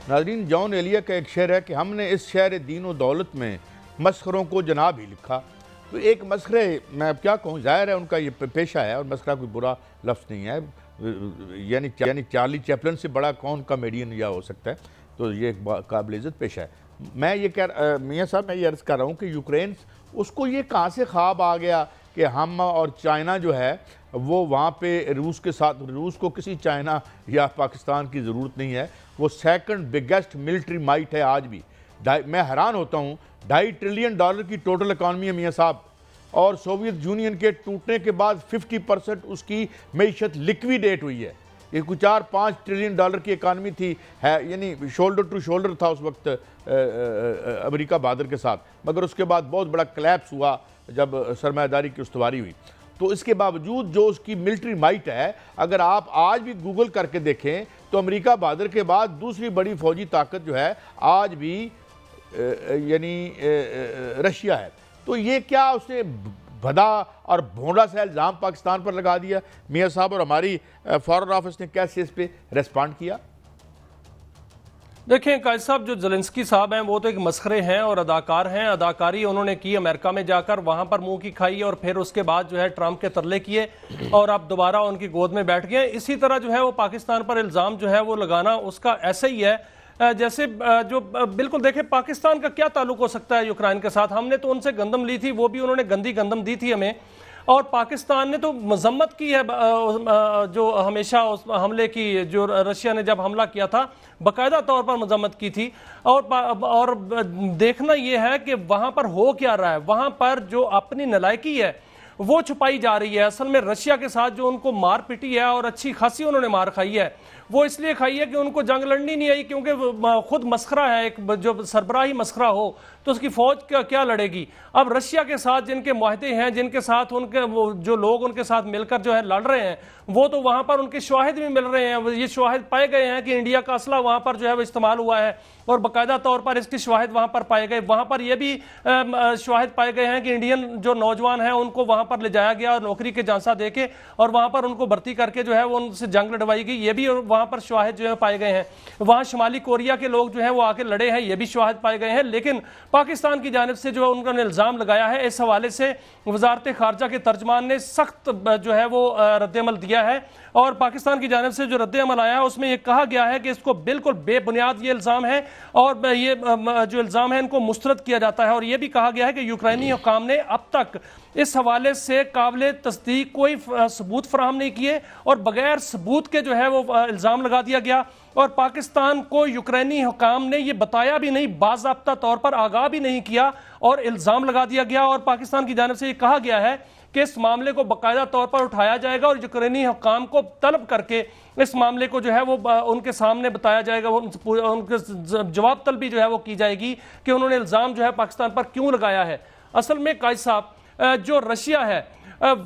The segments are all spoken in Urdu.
ناظرین، جان ایلیا کا ایک شعر ہے کہ ہم نے اس شہر دین و دولت میں مسخروں کو جناب ہی لکھا. تو ایک مسخرے، میں اب کیا کہوں، ظاہر ہے ان کا یہ پیشہ ہے اور مسخرہ کوئی برا لفظ نہیں ہے. یعنی چارلی چیپلن سے بڑا کون کامیڈین یا ہو سکتا ہے. تو یہ ایک قابل عزت پیشہ ہے. میں یہ میاں صاحب میں یہ عرض کر رہا ہوں کہ یوکرین، اس کو یہ کہاں سے خواب آ گیا کہ ہم اور چائنا جو ہے وہ وہاں پہ روس کے ساتھ، روس کو کسی چائنا یا پاکستان کی ضرورت نہیں ہے. وہ سیکنڈ بگیسٹ ملٹری مائٹ ہے آج بھی. میں حیران ہوتا ہوں، $2.5 ٹریلین کی ٹوٹل اکانومی ہے میاں صاحب، اور سوویت یونین کے ٹوٹنے کے بعد 50% اس کی معیشت لکویڈیٹ ہوئی ہے. یہ کوئی $4-5 ٹریلین کی اکانومی تھی، یعنی شولڈر ٹو شولڈر تھا اس وقت امریکہ بہادر کے ساتھ، مگر اس کے بعد بہت بڑا کلیپس ہوا جب سرمایہ داری کی استواری ہوئی. تو اس کے باوجود جو اس کی ملٹری مائٹ ہے، اگر آپ آج بھی گوگل کر کے دیکھیں تو امریکہ بہادر کے بعد دوسری بڑی فوجی طاقت جو ہے آج بھی یعنی رشیا ہے. تو یہ کیا اس نے بھدا اور بھونڈا سا الزام پاکستان پر لگا دیا میاں صاحب، اور ہماری فارن آفس نے کیسے اس پہ ریسپانڈ کیا؟ دیکھیں قائد صاحب، جو زیلنسکی صاحب ہیں وہ تو ایک مسخرے ہیں اور اداکار ہیں. اداکاری انہوں نے کی امریکہ میں جا کر، وہاں پر منہ کی کھائی، اور پھر اس کے بعد جو ہے ٹرمپ کے ترلے کیے اور اب دوبارہ ان کی گود میں بیٹھ گئے. اسی طرح جو ہے وہ پاکستان پر الزام جو ہے وہ لگانا اس کا ایسا ہی ہے جیسے جو بالکل، دیکھیں پاکستان کا کیا تعلق ہو سکتا ہے یوکرائن کے ساتھ. ہم نے تو ان سے گندم لی تھی، وہ بھی انہوں نے گندی گندم دی تھی ہمیں، اور پاکستان نے تو مذمت کی ہے جو ہمیشہ اس حملے کی، جو رشیا نے جب حملہ کیا تھا باقاعدہ طور پر مذمت کی تھی. اور دیکھنا یہ ہے کہ وہاں پر ہو کیا رہا ہے. وہاں پر جو اپنی نالائکی ہے وہ چھپائی جا رہی ہے. اصل میں رشیا کے ساتھ جو ان کو مار پٹی ہے، اور اچھی خاصی انہوں نے مار کھائی ہے، وہ اس لیے کھائی ہے کہ ان کو جنگ لڑنی نہیں آئی، کیونکہ خود مسخرہ ہے. ایک جو سربراہی مسخرہ ہو تو اس کی فوج کیا لڑے گی. اب رشیا کے ساتھ جن کے معاہدے ہیں، جن کے ساتھ ان کے جو لوگ ان کے ساتھ مل کر جو ہے لڑ رہے ہیں، وہ تو وہاں پر ان کے شواہد بھی مل رہے ہیں. یہ شواہد پائے گئے ہیں کہ انڈیا کا اسلحہ وہاں پر جو ہے وہ استعمال ہوا ہے، اور باقاعدہ طور پر اس کے شواہد وہاں پر پائے گئے. وہاں پر یہ بھی شواہد پائے گئے ہیں کہ انڈین جو نوجوان ہیں ان کو وہاں پر لے جایا گیا اور نوکری کے جانسا دے کے، اور وہاں پر ان کو بھرتی کر کے جو ہے وہ ان سے جنگ لڑوائی گئی. یہ بھی وہاں پر شواہد جو ہے پائے گئے ہیں. وہاں شمالی کوریا کے لوگ جو ہیں وہ آ کے لڑے ہیں، یہ بھی شواہد پائے گئے ہیں. لیکن پاکستان کی جانب سے جو ان نے الزام لگایا ہے، اس حوالے سے وزارت خارجہ کے ترجمان نے سخت جو ہے وہ رد عمل دیا ہے. اور پاکستان کی جانب سے جو رد عمل آیا ہے اس میں یہ کہا گیا ہے کہ اس کو بالکل بے بنیاد یہ الزام ہے، اور یہ جو الزام ہے ان کو مسترد کیا جاتا ہے. اور یہ بھی کہا گیا ہے کہ یوکرائنی حکام نے اب تک اس حوالے سے قابل تصدیق کوئی ثبوت فراہم نہیں کیے، اور بغیر ثبوت کے جو ہے وہ الزام لگا دیا گیا. اور پاکستان کو یوکرینی حکام نے یہ بتایا بھی نہیں، باضابطہ طور پر آگاہ بھی نہیں کیا، اور الزام لگا دیا گیا. اور پاکستان کی جانب سے یہ کہا گیا ہے کہ اس معاملے کو باقاعدہ طور پر اٹھایا جائے گا، اور یوکرینی حکام کو طلب کر کے اس معاملے کو جو ہے وہ ان کے سامنے بتایا جائے گا، ان کے جواب طلبی جو ہے وہ کی جائے گی کہ انہوں نے الزام جو ہے پاکستان پر کیوں لگایا ہے. اصل میں قائد صاحب، جو رشیا ہے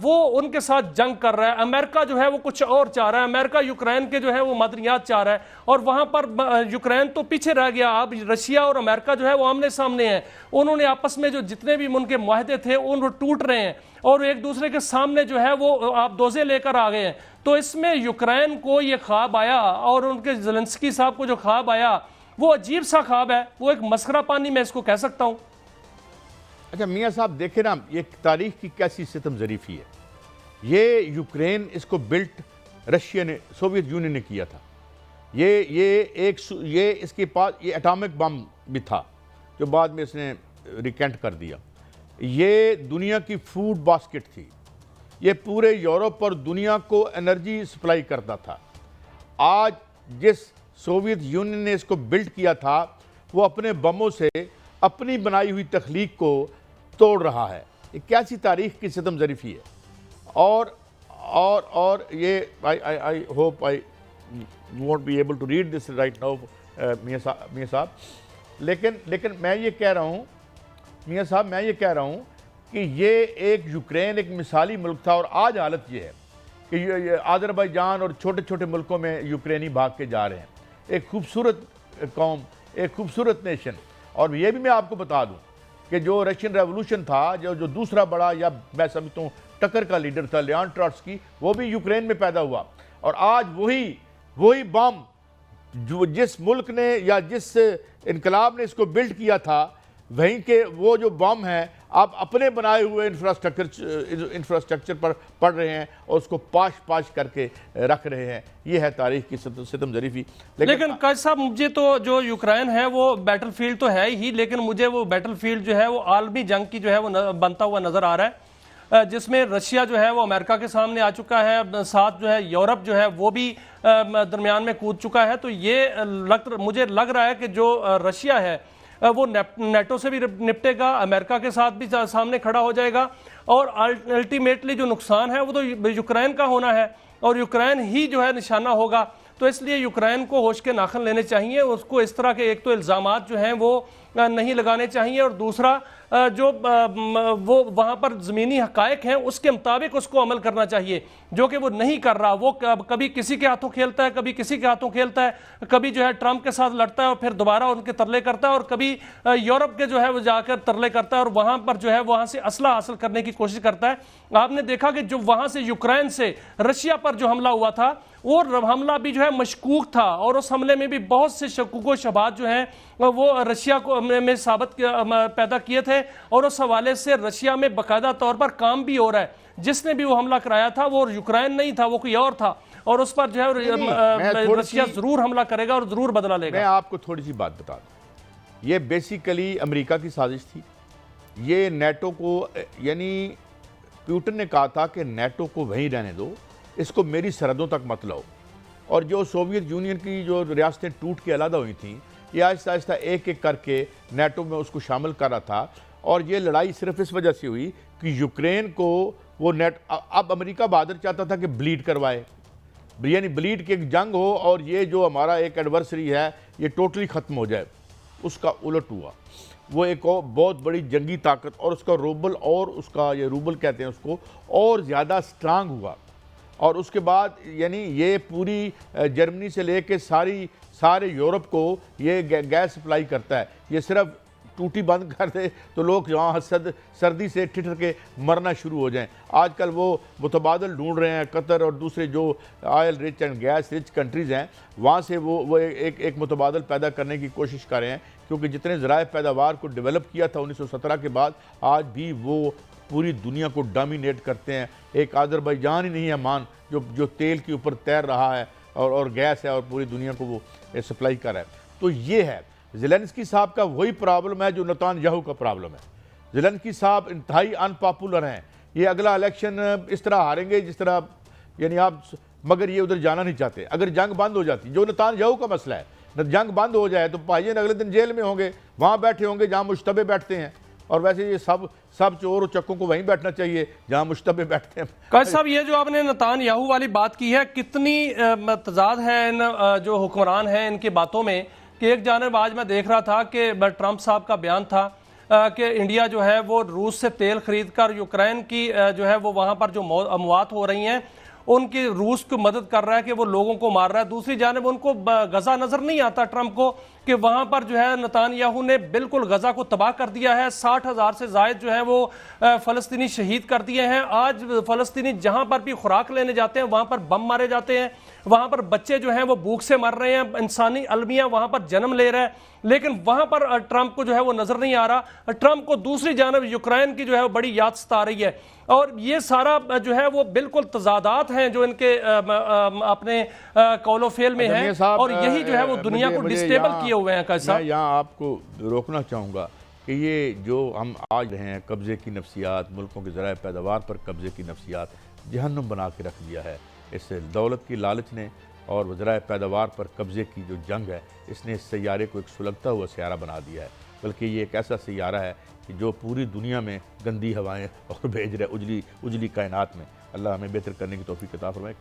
وہ ان کے ساتھ جنگ کر رہا ہے. امریکہ جو ہے وہ کچھ اور چاہ رہا ہے. امریکہ یوکرین کے جو ہے وہ معدنیات چاہ رہا ہے، اور وہاں پر یوکرین تو پیچھے رہ گیا. اب رشیا اور امریکہ جو ہے وہ آمنے سامنے ہیں. انہوں نے آپس میں جو جتنے بھی ان کے معاہدے تھے ان ٹوٹ رہے ہیں، اور ایک دوسرے کے سامنے جو ہے وہ آپ دوزے لے کر آ گئے ہیں. تو اس میں یوکرین کو یہ خواب آیا، اور ان کے زیلنسکی صاحب کو جو خواب آیا وہ عجیب سا خواب ہے، وہ ایک مسخرہ پانی میں اس کو کہہ سکتا ہوں. اچھا میاں صاحب دیکھیں نا، یہ تاریخ کی کیسی ستم ظریفی ہے. یہ یوکرین اس کو بلٹ رشیا نے، سوویت یونین نے کیا تھا. یہ اس کے پاس یہ اٹامک بم بھی تھا جو بعد میں اس نے ریکینٹ کر دیا. یہ دنیا کی فوڈ باسکٹ تھی. یہ پورے یورپ اور دنیا کو انرجی سپلائی کرتا تھا. آج جس سوویت یونین نے اس کو بلڈ کیا تھا، وہ اپنے بموں سے اپنی بنائی ہوئی تخلیق کو توڑ رہا ہے. یہ کیسی تاریخ کی ستم ظریفی ہے. اور یہ I hope I won't be able to read this right now میاں صاحب. لیکن میں یہ کہہ رہا ہوں میاں صاحب، میں یہ کہہ رہا ہوں کہ یہ ایک یوکرین ایک مثالی ملک تھا، اور آج حالت یہ ہے کہ آذربائیجان اور چھوٹے چھوٹے ملکوں میں یوکرینی بھاگ کے جا رہے ہیں. ایک خوبصورت قوم، ایک خوبصورت نیشن. اور یہ بھی میں آپ کو بتا دوں کہ جو رشین ریولوشن تھا، جو دوسرا بڑا، یا میں سمجھتا ہوں ٹکر کا لیڈر تھا لیان ٹروٹسکی، وہ بھی یوکرین میں پیدا ہوا. اور آج وہی بم جو جس ملک نے یا جس انقلاب نے اس کو بلڈ کیا تھا وہیں کے وہ جو بم ہیں آپ اپنے بنائے ہوئے انفراسٹرکچر پر پڑھ رہے ہیں اور اس کو پاش کر کے رکھ رہے ہیں. یہ ہے تاریخ کی ستم ظریفی. لیکن قائد صاحب مجھے تو جو یوکرین ہے وہ بیٹل فیلڈ تو ہے ہی، لیکن مجھے وہ بیٹل فیلڈ جو ہے وہ عالمی جنگ کی جو ہے وہ بنتا ہوا نظر آ رہا ہے، جس میں رشیا جو ہے وہ امریکہ کے سامنے آ چکا ہے، ساتھ جو ہے یورپ جو ہے وہ بھی درمیان میں کود چکا ہے. تو یہ مجھے لگ رہا ہے کہ جو رشیا ہے وہ نیٹو سے بھی نپٹے گا، امریکہ کے ساتھ بھی سامنے کھڑا ہو جائے گا، اور الٹیمیٹلی جو نقصان ہے وہ تو یوکرین کا ہونا ہے اور یوکرین ہی جو ہے نشانہ ہوگا. تو اس لیے یوکرین کو ہوش کے ناخن لینے چاہیے، اس کو اس طرح کے ایک تو الزامات جو ہیں وہ نہیں لگانے چاہیے، اور دوسرا جو وہ وہاں پر زمینی حقائق ہیں اس کے مطابق اس کو عمل کرنا چاہیے، جو کہ وہ نہیں کر رہا. وہ کبھی کسی کے ہاتھوں کھیلتا ہے، کبھی کسی کے ہاتھوں کھیلتا ہے، کبھی جو ہے ٹرمپ کے ساتھ لڑتا ہے اور پھر دوبارہ ان کے ترلے کرتا ہے، اور کبھی یورپ کے جو ہے وہ جا کر ترلے کرتا ہے اور وہاں پر جو ہے وہاں سے اسلحہ حاصل کرنے کی کوشش کرتا ہے. آپ نے دیکھا کہ جو وہاں سے یوکرین سے رشیا پر جو حملہ ہوا تھا وہ حملہ بھی جو ہے مشکوک تھا، اور اس حملے میں بھی بہت سے شکوک و شبہات جو ہیں وہ رشیا کو میں ثابت پیدا کیے تھے، اور اس حوالے سے رشیا میں باقاعدہ طور پر کام بھی ہو رہا ہے. جس نے بھی وہ حملہ کرایا تھا وہ یوکرین نہیں تھا، وہ کوئی اور تھا، اور اس پر جو ہے رشیا ضرور حملہ کرے گا اور ضرور بدلہ لے گا. میں آپ کو تھوڑی سی بات بتا دوں، یہ بیسیکلی امریکہ کی سازش تھی. یہ نیٹو کو، یعنی پیوٹن نے کہا تھا کہ نیٹو کو وہیں رہنے دو، اس کو میری سرحدوں تک مت لاؤ. اور جو سوویت یونین کی جو ریاستیں ٹوٹ کے علیحدہ ہوئی تھیں، یہ آہستہ آہستہ ایک ایک کر کے نیٹو میں اس کو شامل کر رہا تھا. اور یہ لڑائی صرف اس وجہ سے ہوئی کہ یوکرین کو وہ اب امریکہ بہادر چاہتا تھا کہ بلیڈ کروائے، یعنی بلیڈ کی ایک جنگ ہو اور یہ جو ہمارا ایک ایڈورسری ہے یہ ٹوٹلی ختم ہو جائے. اس کا الٹ ہوا. وہ ایک بہت بڑی جنگی طاقت، اور اس کا روبل، اور اس کا یہ روبل کہتے ہیں اس کو، اور زیادہ سٹرانگ ہوا. اور اس کے بعد یعنی یہ پوری جرمنی سے لے کے سارے یورپ کو یہ گیس سپلائی کرتا ہے. یہ صرف ٹوٹی بند کر دے تو لوگ یہاں سردی سے ٹھٹر کے مرنا شروع ہو جائیں. آج کل وہ متبادل ڈھونڈ رہے ہیں، قطر اور دوسرے جو oil rich and gas rich countries ہیں وہاں سے وہ ایک متبادل پیدا کرنے کی کوشش کر رہے ہیں، کیونکہ جتنے ذرائع پیداوار کو ڈیولپ کیا تھا 1917 کے بعد، آج بھی وہ پوری دنیا کو ڈومینیٹ کرتے ہیں. ایک آذربائیجان ہی نہیں ہے مان جو تیل کے اوپر تیر رہا ہے اور گیس ہے اور پوری دنیا کو وہ سپلائی کر رہا ہے. تو یہ ہے زیلنسکی صاحب کا وہی پرابلم ہے جو نتان یاہو کا پرابلم ہے. زیلنسکی صاحب انتہائی ان پاپولر ہیں. یہ اگلا الیکشن اس طرح ہاریں گے جس طرح، یعنی آپ، مگر یہ ادھر جانا نہیں چاہتے. اگر جنگ بند ہو جاتی، جو نتان یاہو کا مسئلہ ہے، جنگ بند ہو جائے تو بھائیین اگلے دن جیل میں ہوں گے، وہاں بیٹھے ہوں گے جہاں مشتبہ بیٹھتے ہیں. اور ویسے یہ سب چور و چکوں کو وہیں بیٹھنا چاہیے جہاں مشتبہ بیٹھتے ہیں. قائد صاحب یہ جو آپ نے نتان یاہو والی بات کی ہے، کتنی تضاد ہے ان جو حکمران ہیں ان کی باتوں میں، کہ ایک جانب آج میں دیکھ رہا تھا کہ ٹرمپ صاحب کا بیان تھا کہ انڈیا جو ہے وہ روس سے تیل خرید کر یوکرین کی جو ہے وہ وہاں پر جو اموات ہو رہی ہیں ان کی روس کو مدد کر رہا ہے کہ وہ لوگوں کو مار رہا ہے. دوسری جانب ان کو غزہ نظر نہیں آتا ٹرمپ کو کہ وہاں پر جو ہے نتان یاہو نے بالکل غزہ کو تباہ کر دیا ہے. 60,000 سے زائد جو ہیں وہ فلسطینی شہید کر دیے ہیں. آج فلسطینی جہاں پر بھی خوراک لینے جاتے ہیں وہاں پر بم مارے جاتے ہیں، وہاں پر بچے جو ہیں وہ بھوک سے مر رہے ہیں، انسانی المیہ وہاں پر جنم لے رہے ہیں. لیکن وہاں پر ٹرمپ کو جو ہے وہ نظر نہیں آ رہا. ٹرمپ کو دوسری جانب یوکرین کی جو ہے وہ بڑی یاد ستا رہی ہے. اور یہ سارا جو ہے وہ بالکل تضادات ہیں جو ان کے اپنے قول و فعل میں ہیں، اور یہی جو ہے وہ دنیا کو ڈسٹیبل کیے ہوئے ہیں. میں یہاں آپ کو روکنا چاہوں گا کہ یہ جو ہم آج رہے ہیں قبضے کی نفسیات، ملکوں کے ذرائع پیداوار پر قبضے کی نفسیات جہنم بنا کے رکھ دیا ہے. اس دولت کی لالچ نے اور ذرائع پیداوار پر قبضے کی جو جنگ ہے اس نے اس سیارے کو ایک سلگتا ہوا سیارہ بنا دیا ہے. بلکہ یہ ایک ایسا سیارہ ہے کہ جو پوری دنیا میں گندی ہوائیں اور بھیج رہے اجلی کائنات میں. اللہ ہمیں بہتر کرنے کی توفیق عطا فرمائے.